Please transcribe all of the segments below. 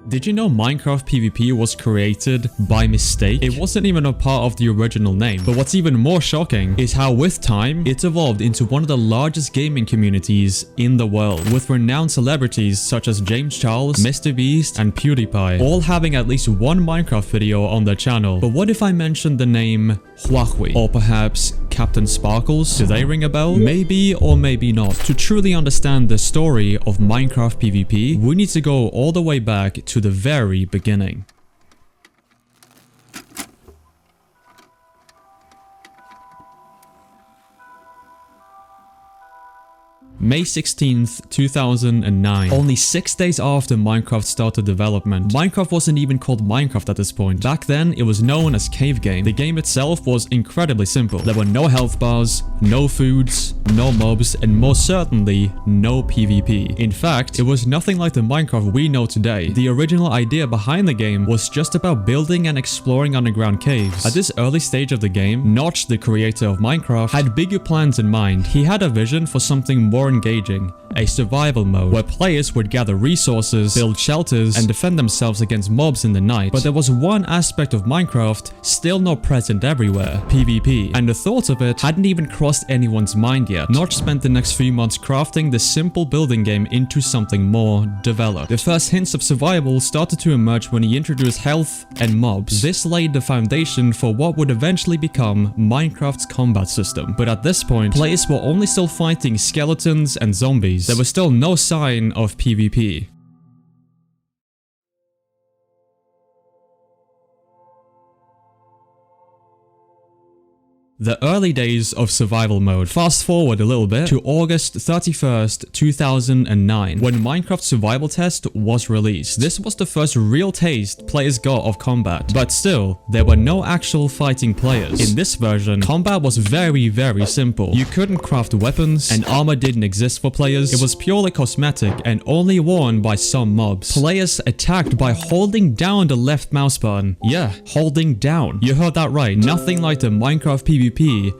Did you know Minecraft PvP was created by mistake? It wasn't even a part of the original name. But what's even more shocking is how with time, it evolved into one of the largest gaming communities in the world, with renowned celebrities such as James Charles, MrBeast, and PewDiePie, all having at least one Minecraft video on their channel. But what if I mentioned the name Huawei? Or perhaps Captain Sparkles? Do they ring a bell? Maybe or maybe not. To truly understand the story of Minecraft PvP, we need to go all the way back to the very beginning. May 16th, 2009. Only 6 days after Minecraft started development. Minecraft wasn't even called Minecraft at this point. Back then, it was known as Cave Game. The game itself was incredibly simple. There were no health bars, no foods, no mobs, and most certainly, no PvP. In fact, it was nothing like the Minecraft we know today. The original idea behind the game was just about building and exploring underground caves. At this early stage of the game, Notch, the creator of Minecraft, had bigger plans in mind. He had a vision for something more engaging, a survival mode where players would gather resources, build shelters, and defend themselves against mobs in the night. But there was one aspect of Minecraft still not present everywhere: PvP. And the thought of it hadn't even crossed anyone's mind yet. Notch spent the next few months crafting this simple building game into something more developed. The first hints of survival started to emerge when he introduced health and mobs. This laid the foundation for what would eventually become Minecraft's combat system. But at this point, players were only still fighting skeletons and zombies. There was still no sign of PvP. The early days of survival mode. Fast forward a little bit to August 31st, 2009, when Minecraft Survival Test was released. This was the first real taste players got of combat, but still, there were no actual fighting players. In this version, combat was very simple. You couldn't craft weapons, and armor didn't exist for players. It was purely cosmetic and only worn by some mobs. Players attacked by holding down the left mouse button. Yeah, holding down. You heard that right. Nothing like the Minecraft PvP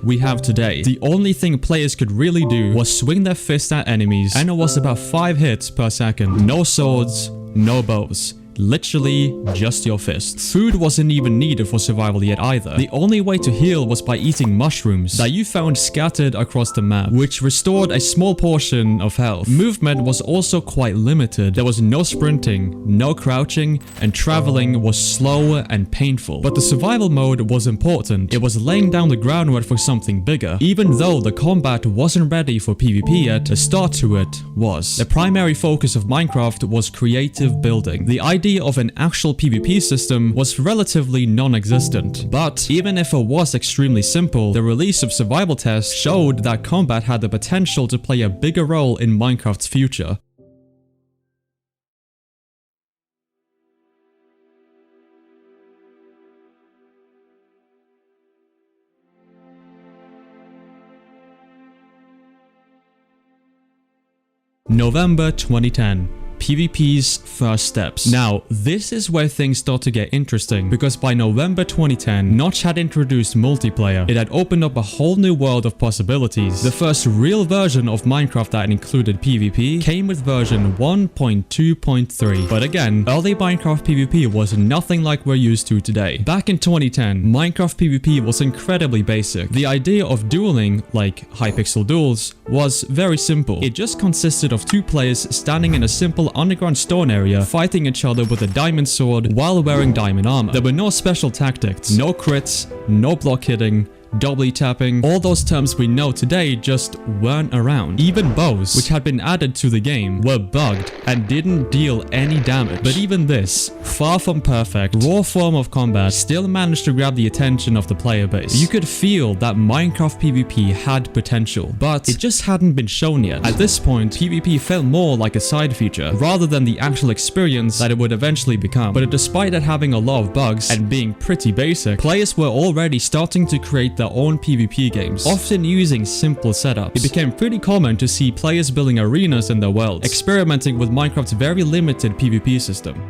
we have today. The only thing players could really do was swing their fist at enemies, and it was about 5 hits per second. No swords, no bows. Literally just your fists. Food wasn't even needed for survival yet either. The only way to heal was by eating mushrooms that you found scattered across the map, which restored a small portion of health. Movement was also quite limited. There was no sprinting, no crouching, and traveling was slow and painful. But the survival mode was important. It was laying down the groundwork for something bigger. Even though the combat wasn't ready for PvP yet, the start to it was. The primary focus of Minecraft was creative building. The idea of an actual PvP system was relatively non-existent. But even if it was extremely simple, the release of Survival Test showed that combat had the potential to play a bigger role in Minecraft's future. November 2010. PvP's first steps. Now, this is where things start to get interesting, because by November 2010, Notch had introduced multiplayer. It had opened up a whole new world of possibilities. The first real version of Minecraft that included PvP came with version 1.2.3. But again, early Minecraft PvP was nothing like we're used to today. Back in 2010, Minecraft PvP was incredibly basic. The idea of dueling, like Hypixel duels, was very simple. It just consisted of 2 players standing in a simple underground stone area, fighting each other with a diamond sword while wearing diamond armor. There were no special tactics, no crits, no block hitting, doubly tapping. All those terms we know today just weren't around. Even bows, which had been added to the game, were bugged and didn't deal any damage. But even this, far from perfect, raw form of combat still managed to grab the attention of the player base. You could feel that Minecraft PvP had potential, but it just hadn't been shown yet. At this point, PvP felt more like a side feature, rather than the actual experience that it would eventually become. But despite it having a lot of bugs and being pretty basic, players were already starting to create their own PvP games, often using simple setups. It became pretty common to see players building arenas in their worlds, experimenting with Minecraft's very limited PvP system.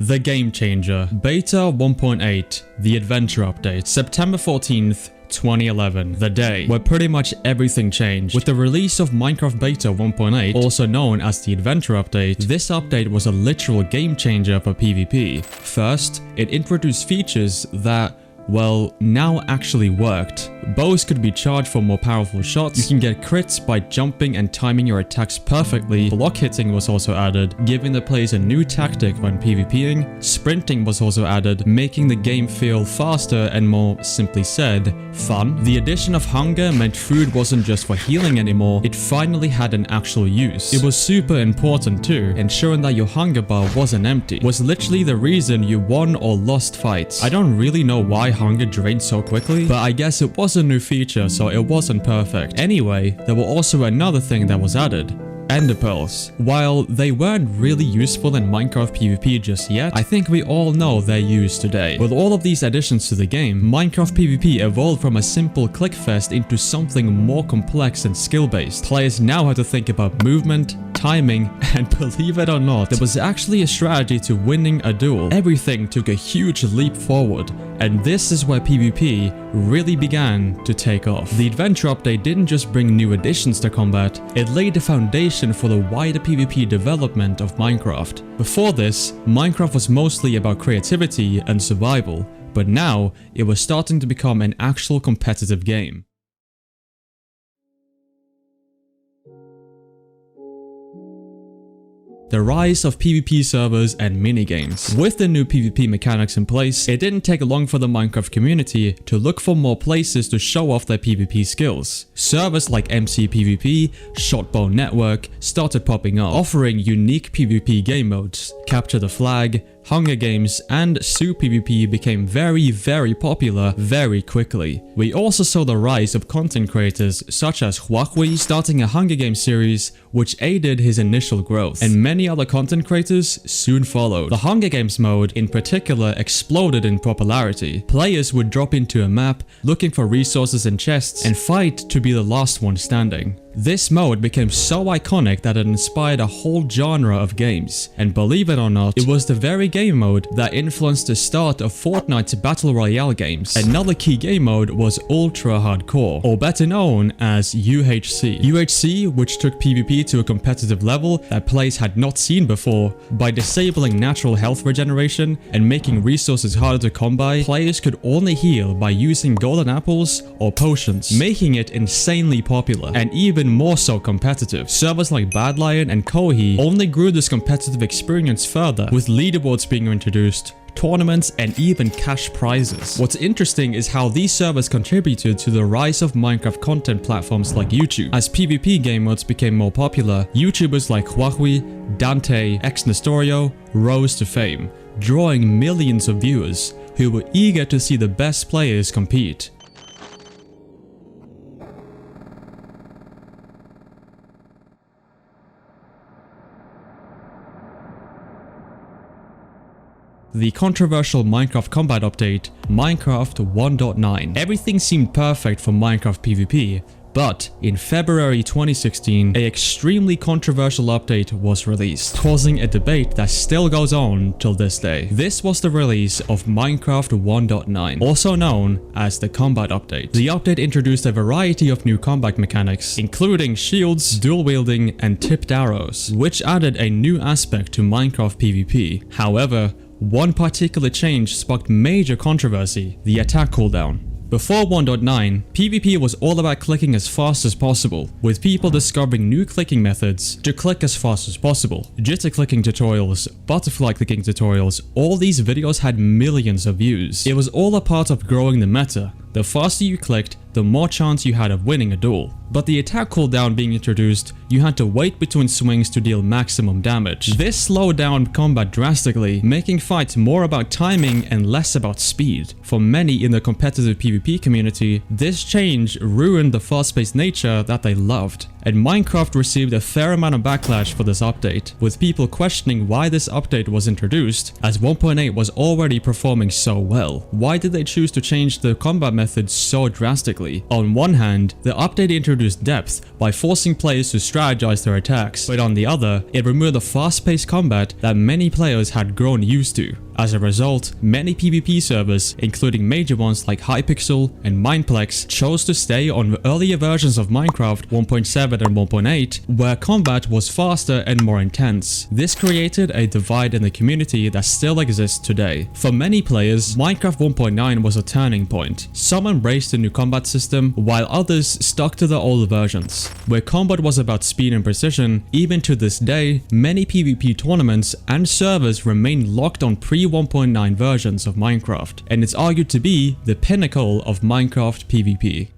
The Game Changer, Beta 1.8, The Adventure Update, September 14th, 2011, the day where pretty much everything changed. With the release of Minecraft Beta 1.8, also known as the Adventure Update, this update was a literal game changer for PvP. First, it introduced features that, well, now actually worked. Bows could be charged for more powerful shots. You can get crits by jumping and timing your attacks perfectly. Block hitting was also added, giving the players a new tactic when PvPing. Sprinting was also added, making the game feel faster and more, simply said, fun. The addition of hunger meant food wasn't just for healing anymore, it finally had an actual use. It was super important too, ensuring that your hunger bar wasn't empty was literally the reason you won or lost fights. I don't really know why hunger drained so quickly, but I guess it was a new feature, so it wasn't perfect. Anyway, there were also another thing that was added. Ender pearls. While they weren't really useful in Minecraft PvP just yet, I think we all know their use today. With all of these additions to the game, Minecraft PvP evolved from a simple clickfest into something more complex and skill-based. Players now had to think about movement, timing, and believe it or not, there was actually a strategy to winning a duel. Everything took a huge leap forward, and this is where PvP really began to take off. The Adventure Update didn't just bring new additions to combat, it laid the foundation for the wider PvP development of Minecraft. Before this, Minecraft was mostly about creativity and survival, but now it was starting to become an actual competitive game. The rise of PvP servers and minigames. With the new PvP mechanics in place, it didn't take long for the Minecraft community to look for more places to show off their PvP skills. Servers like MC PvP, Shotbow Network started popping up, offering unique PvP game modes. Capture the Flag, Hunger Games, and Zoo PvP became very popular very quickly. We also saw the rise of content creators such as Huawei starting a Hunger Games series, which aided his initial growth, and many other content creators soon followed. The Hunger Games mode in particular exploded in popularity. Players would drop into a map looking for resources and chests and fight to be the last one standing. This mode became so iconic that it inspired a whole genre of games, and believe it or not, it was the very game mode that influenced the start of Fortnite's Battle Royale games. Another key game mode was Ultra Hardcore, or better known as UHC. UHC, which took PvP to a competitive level that players had not seen before. By disabling natural health regeneration and making resources harder to come by, players could only heal by using golden apples or potions, making it insanely popular, and even more so competitive. Servers like Bad Lion and Kohi only grew this competitive experience further, with leaderboards being introduced, tournaments, and even cash prizes. What's interesting is how these servers contributed to the rise of Minecraft content platforms like YouTube. As PvP game modes became more popular, YouTubers like Huawei, Dante, X Nestorio rose to fame, drawing millions of viewers who were eager to see the best players compete. The controversial Minecraft combat update, Minecraft 1.9. Everything seemed perfect for Minecraft PvP, but in February 2016, an extremely controversial update was released, causing a debate that still goes on till this day. This was the release of Minecraft 1.9, also known as the combat update. The update introduced a variety of new combat mechanics, including shields, dual wielding, and tipped arrows, which added a new aspect to Minecraft PvP. However, one particular change sparked major controversy: the attack cooldown. Before 1.9, PvP was all about clicking as fast as possible, with people discovering new clicking methods to click as fast as possible. Jitter clicking tutorials, butterfly clicking tutorials, all these videos had millions of views. It was all a part of growing the meta. The faster you clicked, the more chance you had of winning a duel. But the attack cooldown being introduced, you had to wait between swings to deal maximum damage. This slowed down combat drastically, making fights more about timing and less about speed. For many in the competitive PvP community, this change ruined the fast-paced nature that they loved. And Minecraft received a fair amount of backlash for this update, with people questioning why this update was introduced, as 1.8 was already performing so well. Why did they choose to change the combat method so drastically. On one hand, the update introduced depth by forcing players to strategize their attacks, but on the other, it removed the fast-paced combat that many players had grown used to. As a result, many PvP servers, including major ones like Hypixel and Mineplex, chose to stay on earlier versions of Minecraft 1.7 and 1.8, where combat was faster and more intense. This created a divide in the community that still exists today. For many players, Minecraft 1.9 was a turning point. Some embraced the new combat system, while others stuck to the old versions. Where combat was about speed and precision, even to this day, many PvP tournaments and servers remain locked on pre-1.9 versions of Minecraft, and it's argued to be the pinnacle of Minecraft PvP.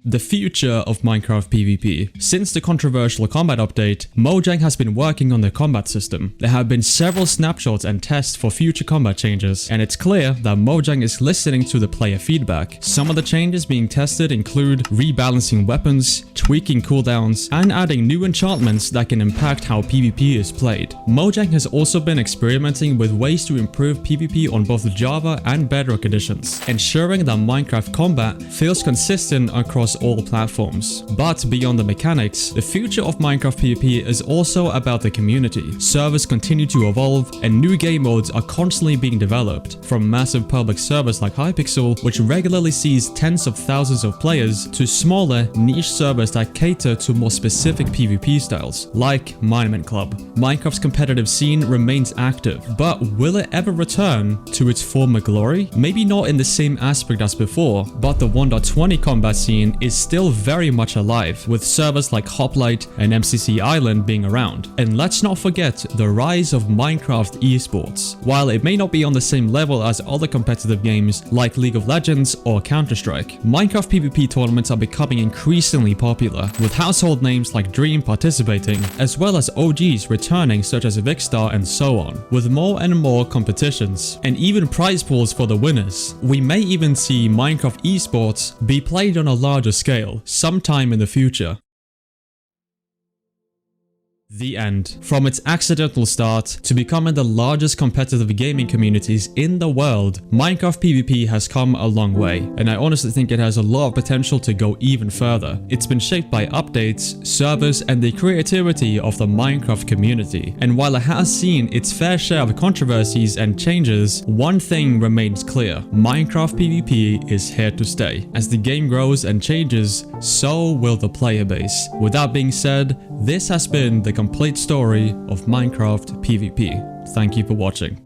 The future of Minecraft PvP. Since the controversial combat update, Mojang has been working on the combat system. There have been several snapshots and tests for future combat changes, and it's clear that Mojang is listening to the player feedback. Some of the changes being tested include rebalancing weapons, tweaking cooldowns, and adding new enchantments that can impact how PvP is played. Mojang has also been experimenting with ways to improve PvP on both Java and Bedrock editions, ensuring that Minecraft combat feels consistent across all platforms. But beyond the mechanics, the future of Minecraft PvP is also about the community. Servers continue to evolve, and new game modes are constantly being developed, from massive public servers like Hypixel, which regularly sees tens of thousands of players, to smaller, niche servers that cater to more specific PvP styles, like Monument Club. Minecraft's competitive scene remains active, but will it ever return to its former glory? Maybe not in the same aspect as before, but the 1.20 combat scene is still very much alive, with servers like Hoplite and MCC Island being around. And let's not forget the rise of Minecraft esports. While it may not be on the same level as other competitive games like League of Legends or Counter-Strike, Minecraft PvP tournaments are becoming increasingly popular, with household names like Dream participating, as well as OGs returning such as Vicstar and so on. With more and more competitions, and even prize pools for the winners, we may even see Minecraft esports be played on a larger scale sometime in the future. The end. From its accidental start to becoming the largest competitive gaming communities in the world, Minecraft PvP has come a long way, and I honestly think it has a lot of potential to go even further. It's been shaped by updates, servers, and the creativity of the Minecraft community. And while it has seen its fair share of controversies and changes, one thing remains clear: Minecraft PvP is here to stay. As the game grows and changes, so will the player base. With that being said, this has been the complete story of Minecraft PvP. Thank you for watching.